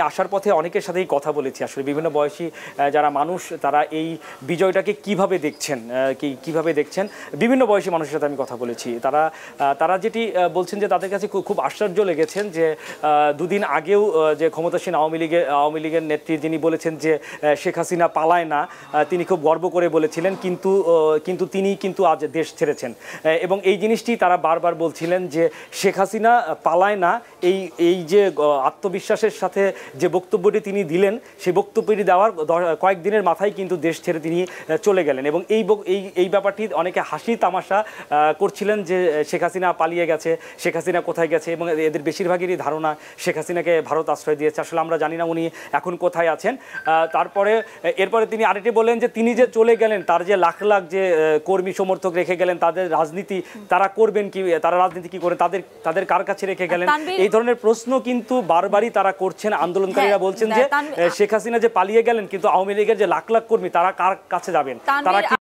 আসার পথে অনেকের সাথেই কথা বলেছি, আসলে বিভিন্ন বয়সী যারা মানুষ তারা এই বিজয়টাকে কিভাবে দেখছেন, কিভাবে দেখছেন, বিভিন্ন বয়সী মানুষের সাথে আমি কথা বলেছি। তারা যেটি বলছেন যে তাদের কাছে খুব আশ্চর্য লেগেছেন যে দুদিন আগেও যে ক্ষমতাসীন আওয়ামী লীগের নেত্রী যিনি বলেছেন যে শেখ হাসিনা পালায় না, তিনি খুব গর্ব করে বলেছিলেন, কিন্তু তিনি কিন্তু আজ দেশ ছেড়েছেন। এবং এই জিনিসটি তারা বারবার বলছিলেন যে শেখ হাসিনা পালায় না, এই যে আত্মবিশ্বাসের সাথে যে বক্তব্যটি তিনি দিলেন, সেই বক্তব্যটি দেওয়ার কয়েকদিনের মাথায় কিন্তু দেশ ছেড়ে তিনি চলে গেলেন। এবং এই ব্যাপারটি অনেকে হাসি তামাশা করছিলেন যে শেখ হাসিনা পালিয়ে গেছে, শেখ হাসিনা কোথায় গেছে, এবং এদের বেশিরভাগেরই ধারণা শেখ হাসিনাকে ভারত আশ্রয় দিয়েছে। আসলে আমরা জানি না উনি এখন কোথায় আছেন। এরপরে তিনি আরেকটি বললেন যে তিনি যে চলে গেলেন, তার যে লাখ লাখ যে কর্মী সমর্থক রেখে গেলেন, তাদের রাজনীতি তারা করবেন কি, তারা রাজনীতি কি করে, তাদের কার কাছে রেখে গেলেন, এই ধরনের প্রশ্ন কিন্তু বারবারই তারা করছেন। আন্দোলনকারীরা বলছেন যে শেখ হাসিনা যে পালিয়ে গেলেন, কিন্তু আওয়ামী লীগের যে লাখ লাখ কর্মী তারা কার কাছে যাবেন, তারা কি